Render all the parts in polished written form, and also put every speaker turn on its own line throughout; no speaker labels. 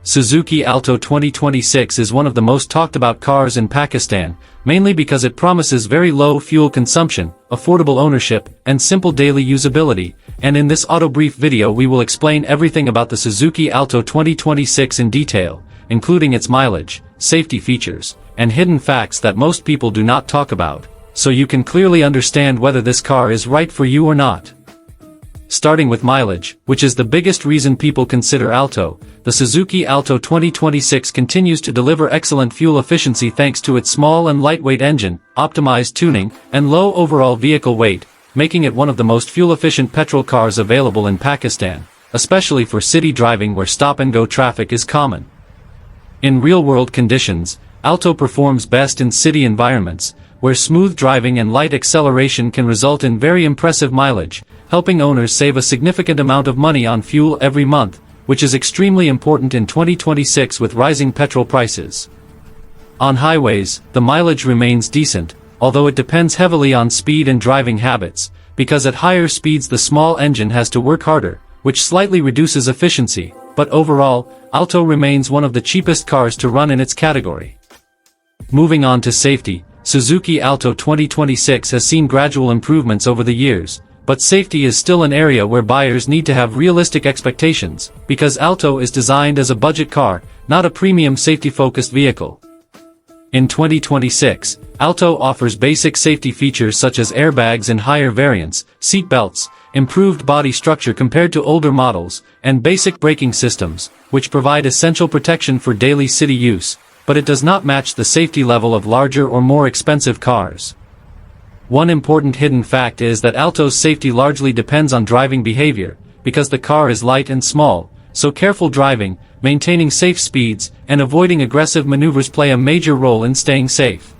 Suzuki Alto 2026 is one of the most talked about cars in Pakistan, mainly because it promises very low fuel consumption, affordable ownership, and simple daily usability, and in this AutoBrief video we will explain everything about the Suzuki Alto 2026 in detail, including its mileage, safety features, and hidden facts that most people do not talk about, so you can clearly understand whether this car is right for you or not. Starting with mileage, which is the biggest reason people consider Alto, the Suzuki Alto 2026 continues to deliver excellent fuel efficiency thanks to its small and lightweight engine, optimized tuning, and low overall vehicle weight, making it one of the most fuel-efficient petrol cars available in Pakistan, especially for city driving where stop-and-go traffic is common. In real-world conditions, Alto performs best in city environments, where smooth driving and light acceleration can result in very impressive mileage, helping owners save a significant amount of money on fuel every month, which is extremely important in 2026 with rising petrol prices. On highways, the mileage remains decent, although it depends heavily on speed and driving habits, because at higher speeds the small engine has to work harder, which slightly reduces efficiency, but overall, Alto remains one of the cheapest cars to run in its category. Moving on to safety, Suzuki Alto 2026 has seen gradual improvements over the years, but safety is still an area where buyers need to have realistic expectations, because Alto is designed as a budget car, not a premium safety-focused vehicle. In 2026, Alto offers basic safety features such as airbags in higher variants, seat belts, improved body structure compared to older models, and basic braking systems, which provide essential protection for daily city use, but it does not match the safety level of larger or more expensive cars. One important hidden fact is that Alto's safety largely depends on driving behavior, because the car is light and small, so careful driving, maintaining safe speeds, and avoiding aggressive maneuvers play a major role in staying safe.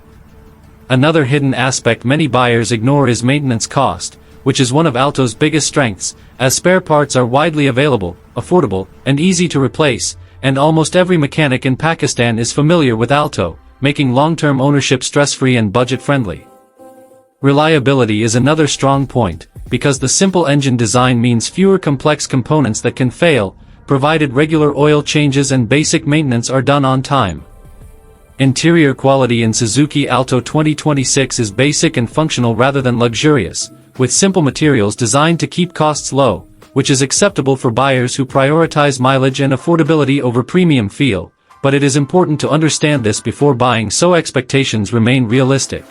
Another hidden aspect many buyers ignore is maintenance cost, which is one of Alto's biggest strengths, as spare parts are widely available, affordable, and easy to replace, and almost every mechanic in Pakistan is familiar with Alto, making long-term ownership stress-free and budget-friendly. Reliability is another strong point, because the simple engine design means fewer complex components that can fail, provided regular oil changes and basic maintenance are done on time. Interior quality in Suzuki Alto 2026 is basic and functional rather than luxurious, with simple materials designed to keep costs low, which is acceptable for buyers who prioritize mileage and affordability over premium feel, but it is important to understand this before buying so expectations remain realistic.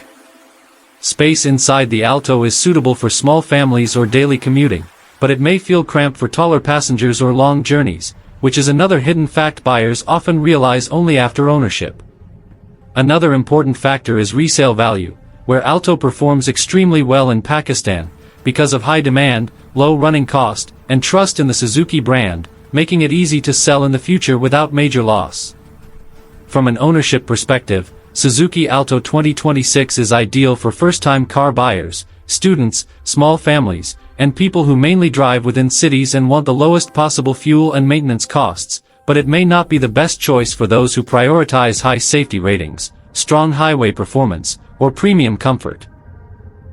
Space inside the Alto is suitable for small families or daily commuting, but it may feel cramped for taller passengers or long journeys, which is another hidden fact buyers often realize only after ownership. Another important factor is resale value, where Alto performs extremely well in Pakistan, because of high demand, low running cost, and trust in the Suzuki brand, making it easy to sell in the future without major loss. From an ownership perspective, Suzuki Alto 2026 is ideal for first-time car buyers, students, small families, and people who mainly drive within cities and want the lowest possible fuel and maintenance costs, but it may not be the best choice for those who prioritize high safety ratings, strong highway performance, or premium comfort.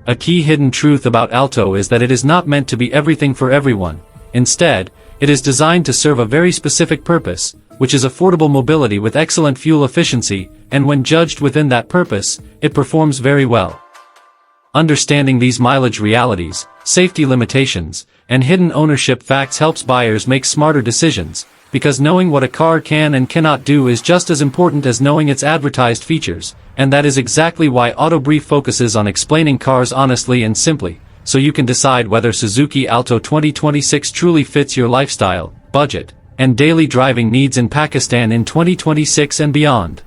A key hidden truth about Alto is that it is not meant to be everything for everyone. Instead, it is designed to serve a very specific purpose, which is affordable mobility with excellent fuel efficiency, and when judged within that purpose, it performs very well. Understanding these mileage realities, safety limitations, and hidden ownership facts helps buyers make smarter decisions, because knowing what a car can and cannot do is just as important as knowing its advertised features, and that is exactly why AutoBrief focuses on explaining cars honestly and simply, so you can decide whether Suzuki Alto 2026 truly fits your lifestyle, budget, and daily driving needs in Pakistan in 2026 and beyond.